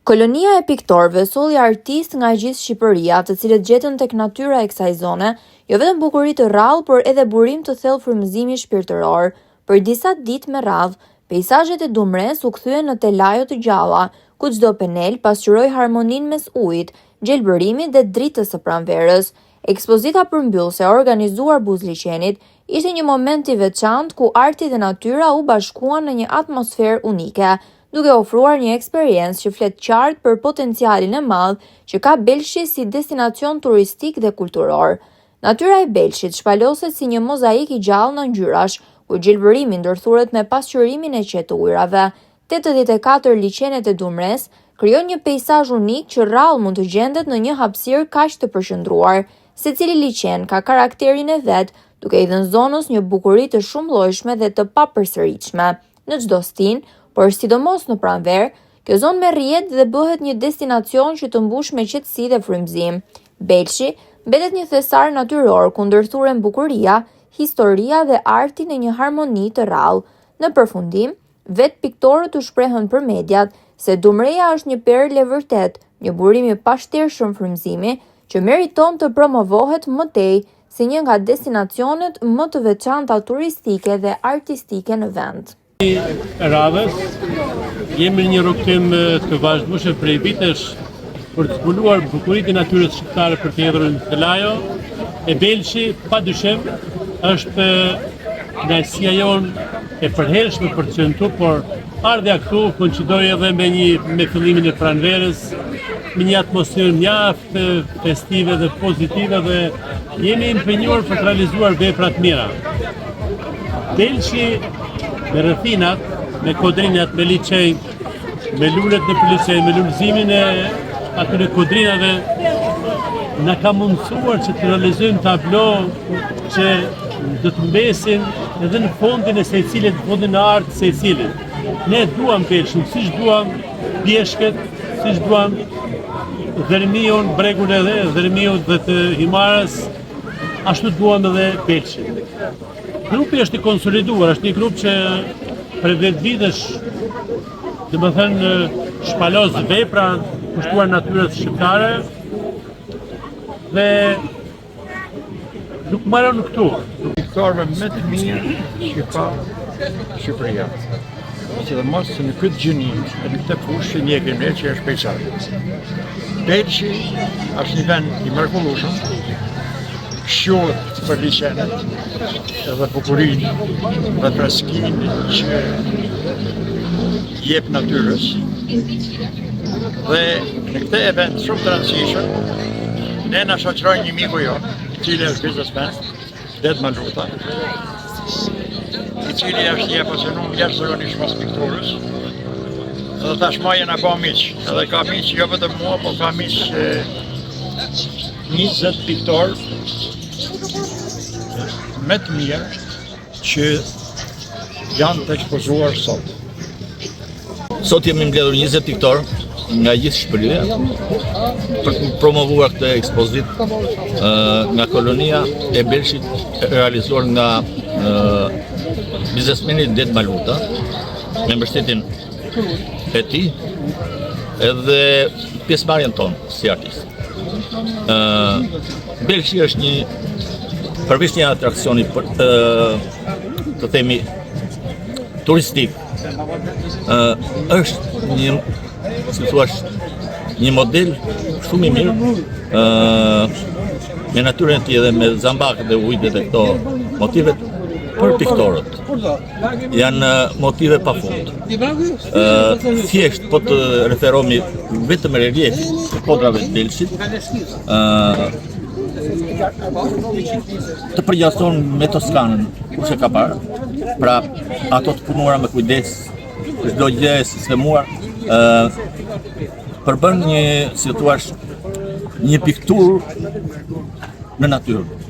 Kolonia e piktorëve solli artistë nga gjithë Shqipëria, të cilët gjetën tek natyra e kësaj zone, jo vetëm bukuri të rrallë, por edhe burim të thellë frymëzimi shpirtëror. Për disa ditë me radhë, peizazhet e Dumres u kthyen në telajo të gjalla, ku çdo penel pasqyroi harmoninë mes ujit, gjelbërimit dhe dritës së pranverës. Ekspozita përmbyllëse e organizuar Buzliqenit ishte një moment i veçantë ku arti dhe natyra u bashkuan në një atmosferë unike, duke ofruar një eksperiencë që flet qartë për potencialin e madh që ka Belshi si destinacion turistik dhe kulturor. Natyra e Belshit shpaloset si një mozaik i gjallë në ngjyrash, ku gjelbërimi ndërthuret me pasqyrimin e qetë të ujrave. 84 liçenet e Dumres krijon një peizazh unik që rrallë mund të gjendet në një hapësirë kaq të përqendruar. Secili liçen ka karakterin e vet, duke i dhënë zonës një bukuri të shumëllojshme dhe të papërsëritshme. Në çdo stin, por sidomos në pranverë, kjo zonë merr rrjet dhe bëhet një destinacion që të mbush me qetësi dhe frymëzim. Belshi mbetet një thesar natyror ku ndërthuren bukuria, historia dhe arti në një harmoni të rrallë. Në përfundim, vetë piktorët u shprehën për mediat se Dumreja është një perlë e vërtet, një burim i pashtershëm frymëzimi që meriton të promovohet më tej si një nga destinacionet më të veçanta turistike dhe artistike në vend. Radhës, jemi një rrugtim të vazhdueshëm prej vitesh për të zbuluar bukuritë e natyrës shqiptare për të hedhur në telajo. E Belshi, padyshim, është kënaqësia jonë e përhershme për të qenë këtu, por ardha këtu koincidoi edhe me fillimin e pranverës, me një atmosferë mjaft festive dhe pozitive, dhe jemi impenjuar për të realizuar vepra të mira. Belshi me rrethinat, me kodrinat, me liçej, me lulet në liçej, me lulëzimin e atyre kodrinave, na ka mundësuar që të realizojmë tablo që do të mbesin edhe në fondin e secilit, në fondin e artë secilit. Ne duam Belshin, siç duam pjeshket, siç duam Dhermion, bregun edhe Dhermion dhe të Himarës, ashtu duam edhe Belshin. Grupi është i konsoliduar, është një grup që për 10 vitesh, shpalos vepra kushtuar natyrës shqiptare dhe nuk marrën këtu. Piktorëve më të mirë që ka Shqipëria. Sidomos në këtë gjeni, në këtë fushë që ndjekim ne, që është peizazhi. Belshi është një vend i mrekullueshëm, shjohet për liçenet, edhe bukurinë dhe freskinë që jep natyrës. Dhe në këtë event shumë të rëndësishëm, ne na shoqëroi një miku jonë, i cili është biznesmen, Det Maluta, i cili është i apasionuar jashtëzakonisht pas pikturës. Dhe tashmë jena ba miq, edhe ka miq jo vetëm mua, por ka miq 20 piktorë më të mirë që janë të ekspozuar sot. Sot jemi mbledhur 20 piktorë nga gjithë Shqipëria për të promovuar këtë ekspozitë nga kolonia e Belshit, realizuar nga biznesmeni Det Maluta, me mbështetjen e tij edhe pjesëmarrjen tonë si artist. Belshi është përveç një atraksioni të themi turistik, është një, si thuash, një model shumë i mirë me natyrën e tij dhe me zambakët dhe ujit dhe këto motivet për piktorët. Janë motive pafund. Thjesht po të referohemi vetëm reliefit të kodrave të Belshit, të përgjaston me Toskanën, kush e ka parë, pra ato të punuara me kujdes, çdo gjë e sistemuar, përbën një, si thua, një pikturë në natyrë.